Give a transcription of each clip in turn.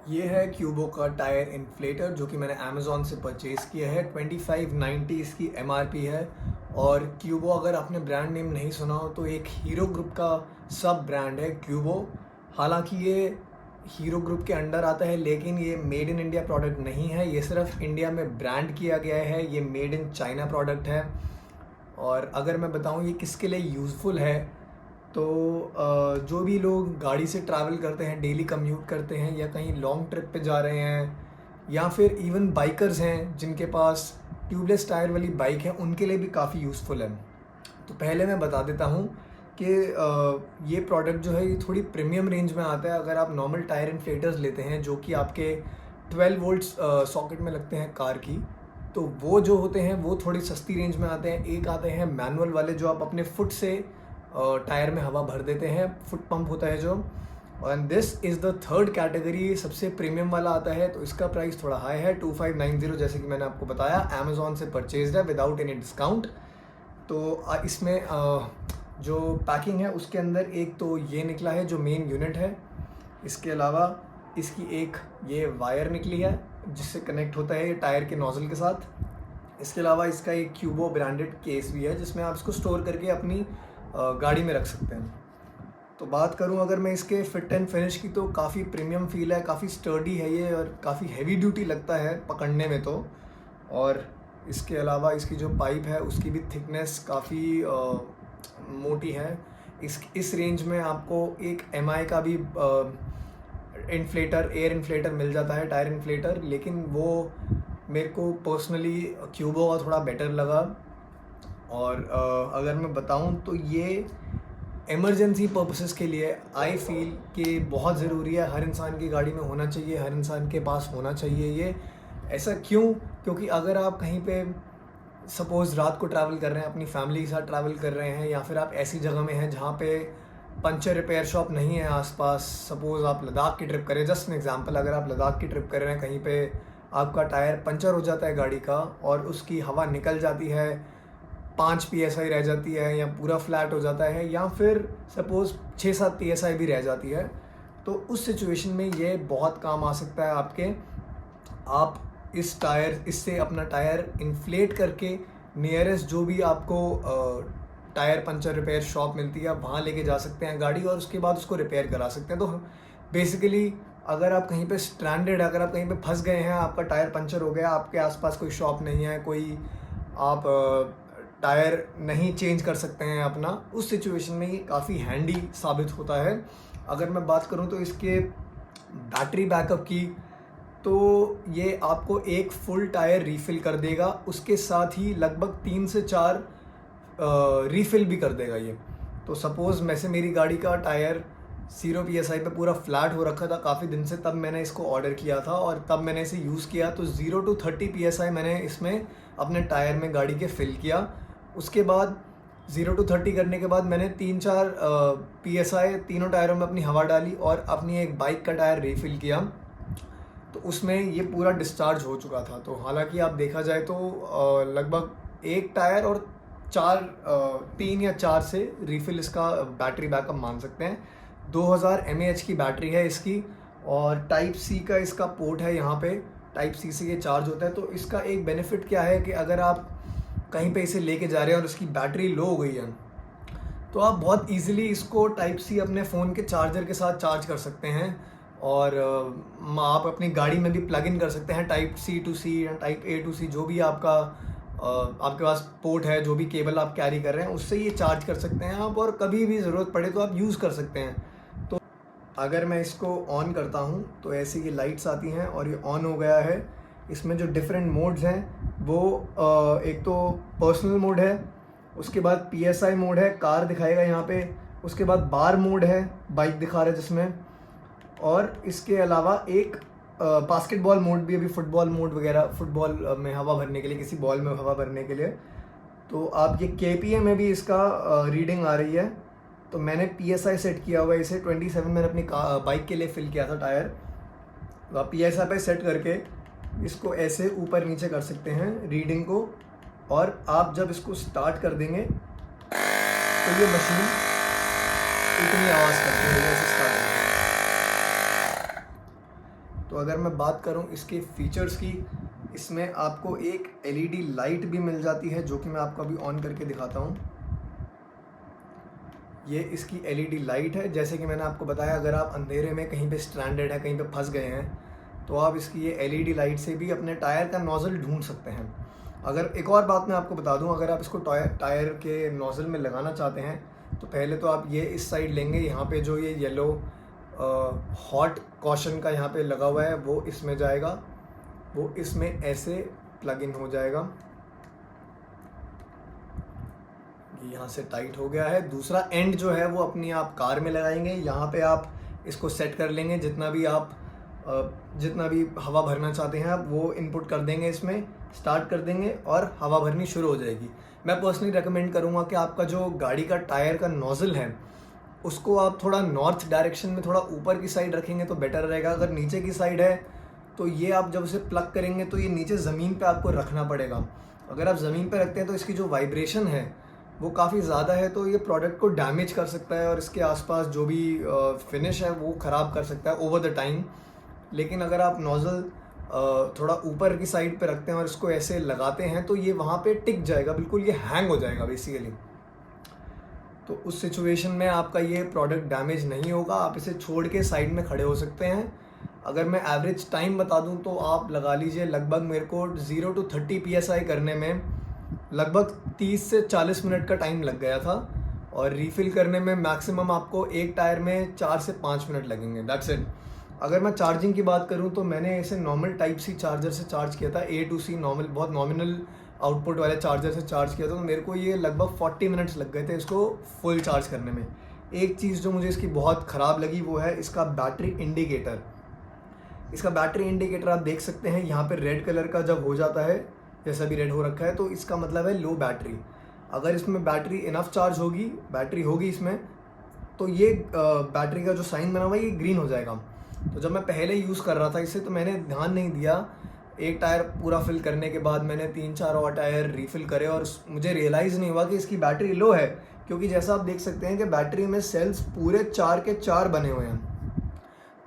ये है क्यूबो का टायर इन्फ्लेटर जो कि मैंने अमेज़ॉन से परचेज़ किया है। 2590 इसकी एमआरपी है। और क्यूबो, अगर आपने ब्रांड नेम नहीं सुना हो, तो एक हीरो ग्रुप का सब ब्रांड है क्यूबो। हालांकि ये हीरो ग्रुप के अंडर आता है, लेकिन ये मेड इन इंडिया प्रोडक्ट नहीं है। ये सिर्फ इंडिया में ब्रांड किया गया है। ये मेड इन चाइना प्रोडक्ट है। और अगर मैं बताऊँ ये किसके लिए यूज़फुल है, तो जो भी लोग गाड़ी से ट्रैवल करते हैं, डेली कम्यूट करते हैं, या कहीं लॉन्ग ट्रिप पे जा रहे हैं, या फिर इवन बाइकर्स हैं जिनके पास ट्यूबलेस टायर वाली बाइक है, उनके लिए भी काफ़ी यूज़फुल है। तो पहले मैं बता देता हूँ कि ये प्रोडक्ट जो है ये थोड़ी प्रीमियम रेंज में आता है। अगर आप नॉर्मल टायर इन्फ्लेटर्स लेते हैं जो कि आपके 12 वोल्ट्स सॉकेट में लगते हैं कार की, तो वो जो होते हैं वो थोड़ी सस्ती रेंज में आते हैं। एक आते हैं मैनुअल वाले, जो आप अपने फुट से टायर में हवा भर देते हैं, फुट पंप होता है जो। And this is the third category, सबसे प्रीमियम वाला आता है। तो इसका प्राइस थोड़ा हाई है, 2590, जैसे कि मैंने आपको बताया। अमेज़ॉन से परचेज्ड है विदाउट एनी डिस्काउंट। तो इसमें जो पैकिंग है उसके अंदर एक तो ये निकला है जो मेन यूनिट है। इसके अलावा इसकी एक ये वायर निकली है जिससे कनेक्ट होता है ये टायर के नोज़ल के साथ। इसके अलावा इसका एक क्यूबो ब्रांडेड केस भी है जिसमें आप इसको स्टोर करके अपनी गाड़ी में रख सकते हैं। तो बात करूं अगर मैं इसके फिट एंड फिनिश की, तो काफ़ी प्रीमियम फील है, काफ़ी स्टर्डी है ये, और काफ़ी हैवी ड्यूटी लगता है पकड़ने में तो। और इसके अलावा इसकी जो पाइप है उसकी भी थिकनेस काफ़ी मोटी है। इस रेंज में आपको एक एमआई का भी इन्फ्लेटर, एयर इन्फ्लेटर मिल जाता है, टायर इन्फ्लेटर, लेकिन वो मेरे को पर्सनली क्यूबो का थोड़ा बेटर लगा। और अगर मैं बताऊं तो ये इमरजेंसी पर्पसेस के लिए आई फील कि बहुत ज़रूरी है, हर इंसान की गाड़ी में होना चाहिए, हर इंसान के पास होना चाहिए ये। ऐसा क्यों? क्योंकि अगर आप कहीं पे सपोज़ रात को ट्रैवल कर रहे हैं, अपनी फैमिली के साथ ट्रैवल कर रहे हैं, या फिर आप ऐसी जगह में हैं जहाँ पे पंचर रिपेयर शॉप नहीं है आसपास। सपोज़ आप लद्दाख की ट्रिप करें, जस्ट एन एग्जांपल, अगर आप लद्दाख की ट्रिप कर रहे हैं, कहीं पे आपका टायर पंचर हो जाता है गाड़ी का और उसकी हवा निकल जाती है, 5 PSI रह जाती है, या पूरा फ्लैट हो जाता है, या फिर सपोज़ 6-7 PSI भी रह जाती है, तो उस सिचुएशन में ये बहुत काम आ सकता है आपके। आप इससे अपना टायर इन्फ्लेट करके नियरेस्ट जो भी आपको टायर पंचर रिपेयर शॉप मिलती है, आप वहाँ लेके जा सकते हैं गाड़ी, और उसके बाद उसको रिपेयर करा सकते हैं। तो बेसिकली अगर आप कहीं पे स्ट्रैंडेड, अगर आप कहीं पे फंस गए हैं, आपका टायर पंचर हो गया, आपके आसपास कोई शॉप नहीं है, कोई आप टायर नहीं चेंज कर सकते हैं अपना, उस सिचुएशन में ये काफ़ी हैंडी साबित होता है। अगर मैं बात करूँ तो इसके बैटरी बैकअप की, तो ये आपको एक फुल टायर रीफ़िल कर देगा, उसके साथ ही लगभग 3 से 4 रीफ़िल भी कर देगा ये। तो सपोज़ में से मेरी गाड़ी का टायर 0 PSI पे पूरा फ्लैट हो रखा था काफ़ी दिन से, तब मैंने इसको ऑर्डर किया था और तब मैंने इसे यूज़ किया। तो 0 to 30 PSI मैंने इसमें अपने टायर में गाड़ी के फ़िल किया। उसके बाद 0 to 30 करने के बाद मैंने 3-4 PSI तीनों टायरों में अपनी हवा डाली और अपनी एक बाइक का टायर रीफ़िल किया, तो उसमें ये पूरा डिस्चार्ज हो चुका था। तो हालांकि आप देखा जाए तो लगभग एक टायर और 3 या 4 से रीफ़िल इसका बैटरी बैकअप मान सकते हैं। 2000 mAh की बैटरी है इसकी, और टाइप सी का इसका पोर्ट है यहाँ पे, टाइप सी से ये चार्ज होता है। तो इसका एक बेनिफिट क्या है कि अगर आप कहीं पे इसे लेके जा रहे हैं और उसकी बैटरी लो हो गई है, तो आप बहुत इजीली इसको टाइप सी अपने फ़ोन के चार्जर के साथ चार्ज कर सकते हैं, और आप अपनी गाड़ी में भी प्लग इन कर सकते हैं, टाइप सी टू सी या टाइप ए टू सी, जो भी आपका आपके पास पोर्ट है, जो भी केबल आप कैरी कर रहे हैं, उससे ये चार्ज कर सकते हैं आप, और कभी भी ज़रूरत पड़े तो आप यूज़ कर सकते हैं। तो अगर मैं इसको ऑन करता हूँ तो ऐसे ये लाइट्स आती हैं और ये ऑन हो गया है। इसमें जो डिफरेंट मोड्स हैं वो एक तो पर्सनल मोड है, उसके बाद PSI मोड है, कार दिखाएगा यहाँ पे, उसके बाद बार मोड है, बाइक दिखा रहा है जिसमें, और इसके अलावा एक बास्केटबॉल मोड भी, अभी फुटबॉल मोड वगैरह, फुटबॉल में हवा भरने के लिए, किसी बॉल में हवा भरने के लिए। तो आप ये KPA में भी इसका रीडिंग आ रही है। तो मैंने PSI सेट किया हुआ है इसे 27, मैंने अपनी बाइक के लिए फिल किया था टायर। तो आप PSI पे सेट करके इसको ऐसे ऊपर नीचे कर सकते हैं रीडिंग को, और आप जब इसको स्टार्ट कर देंगे तो ये मशीन इतनी आवाज़ करती है जैसे स्टार्ट। तो अगर मैं बात करूं इसके फीचर्स की, इसमें आपको एक एलईडी लाइट भी मिल जाती है, जो कि मैं आपको अभी ऑन करके दिखाता हूं। ये इसकी एलईडी लाइट है। जैसे कि मैंने आपको बताया, अगर आप अंधेरे में कहीं पे स्ट्रैंडेड है, कहीं पे फंस गए हैं, तो आप इसकी ये एलईडी लाइट से भी अपने टायर का नोज़ल ढूंढ सकते हैं। अगर एक और बात मैं आपको बता दूं, अगर आप इसको टायर के नोज़ल में लगाना चाहते हैं, तो पहले तो आप ये इस साइड लेंगे। यहाँ पे जो ये येलो हॉट कॉशन का यहाँ पे लगा हुआ है, वो इसमें जाएगा, वो इसमें ऐसे प्लग इन हो जाएगा। यहाँ से टाइट हो गया है। दूसरा एंड जो है वो अपनी आप कार में लगाएंगे। यहाँ पे आप इसको सेट कर लेंगे, जितना भी हवा भरना चाहते हैं आप वो इनपुट कर देंगे, इसमें स्टार्ट कर देंगे और हवा भरनी शुरू हो जाएगी। मैं पर्सनली रेकमेंड करूँगा कि आपका जो गाड़ी का टायर का नोज़ल है, उसको आप थोड़ा नॉर्थ डायरेक्शन में, थोड़ा ऊपर की साइड रखेंगे तो बेटर रहेगा। अगर नीचे की साइड है तो ये आप जब उसे प्लग करेंगे तो ये नीचे ज़मीन पे आपको रखना पड़ेगा। अगर आप ज़मीन पे रखते हैं तो इसकी जो वाइब्रेशन है वो काफ़ी ज़्यादा है, तो ये प्रोडक्ट को डैमेज कर सकता है और इसके आसपास जो भी फिनिश है वो ख़राब कर सकता है ओवर द टाइम। लेकिन अगर आप नोज़ल थोड़ा ऊपर की साइड पे रखते हैं और इसको ऐसे लगाते हैं तो ये वहाँ पे टिक जाएगा, बिल्कुल ये हैंग हो जाएगा बेसिकली। तो उस सिचुएशन में आपका ये प्रोडक्ट डैमेज नहीं होगा, आप इसे छोड़ के साइड में खड़े हो सकते हैं। अगर मैं एवरेज टाइम बता दूं तो आप लगा लीजिए, लगभग मेरे को 0 to 30 PSI करने में लगभग 30 से 40 मिनट का टाइम लग गया था, और रीफ़िल करने में मैक्सिमम आपको एक टायर में 4 से 5 मिनट लगेंगे, दैट्स इट। अगर मैं चार्जिंग की बात करूं तो मैंने इसे नॉर्मल टाइप सी चार्जर से चार्ज किया था, A to C नॉर्मल, बहुत नॉमिनल आउटपुट वाले चार्जर से चार्ज किया था, तो मेरे को ये लगभग 40 मिनट्स लग गए थे इसको फुल चार्ज करने में। एक चीज़ जो मुझे इसकी बहुत ख़राब लगी वो है इसका बैटरी इंडिकेटर। इसका बैटरी इंडिकेटर आप देख सकते हैं, यहाँ पे रेड कलर का जब हो जाता है, जैसा भी रेड हो रखा है, तो इसका मतलब है लो बैटरी। अगर इसमें बैटरी इनफ चार्ज होगी, बैटरी होगी इसमें, तो ये बैटरी का जो साइन बना हुआ है ये ग्रीन हो जाएगा। तो जब मैं पहले यूज़ कर रहा था इसे, तो मैंने ध्यान नहीं दिया। एक टायर पूरा फिल करने के बाद मैंने 3-4 और टायर रीफ़िल करे और मुझे रियलाइज़ नहीं हुआ कि इसकी बैटरी लो है, क्योंकि जैसा आप देख सकते हैं कि बैटरी में सेल्स पूरे 4 के 4 बने हुए हैं।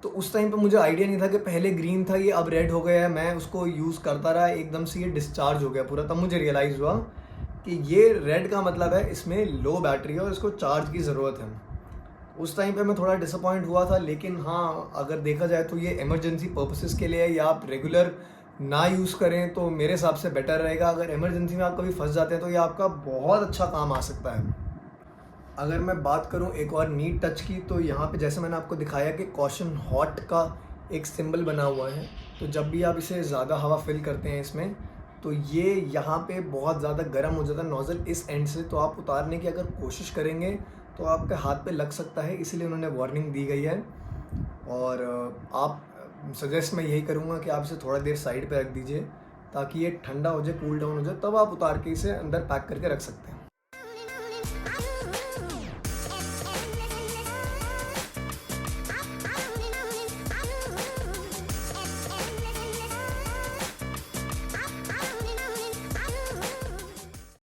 तो उस टाइम पे मुझे आइडिया नहीं था कि पहले ग्रीन था, ये अब रेड हो गया है। मैं उसको यूज़ करता रहा, एकदम से ये डिस्चार्ज हो गया पूरा, तब मुझे रियलाइज़ हुआ कि ये रेड का मतलब है इसमें लो बैटरी है और इसको चार्ज की ज़रूरत है। उस टाइम पे मैं थोड़ा डिसअपॉइंट हुआ था, लेकिन हाँ, अगर देखा जाए तो ये इमरजेंसी पर्पसेस के लिए है, या आप रेगुलर ना यूज़ करें तो मेरे हिसाब से बेटर रहेगा। अगर इमरजेंसी में आप कभी फंस जाते हैं तो ये आपका बहुत अच्छा काम आ सकता है। अगर मैं बात करूं एक और नीट टच की, तो यहाँ पे जैसे मैंने आपको दिखाया कि कॉशन हॉट का एक सिंबल बना हुआ है, तो जब भी आप इसे ज़्यादा हवा फिल करते हैं इसमें, तो ये यहाँ पे बहुत ज़्यादा गर्म हो जाता है नोज़ल इस एंड से, तो आप उतारने की अगर कोशिश करेंगे तो आपके हाथ पे लग सकता है, इसीलिए उन्होंने वार्निंग दी गई है। और आप सजेस्ट मैं यही करूँगा कि आप इसे थोड़ा देर साइड पे रख दीजिए, ताकि ये ठंडा हो जाए, कूल डाउन हो जाए, तब आप उतार के इसे अंदर पैक करके रख सकते हैं।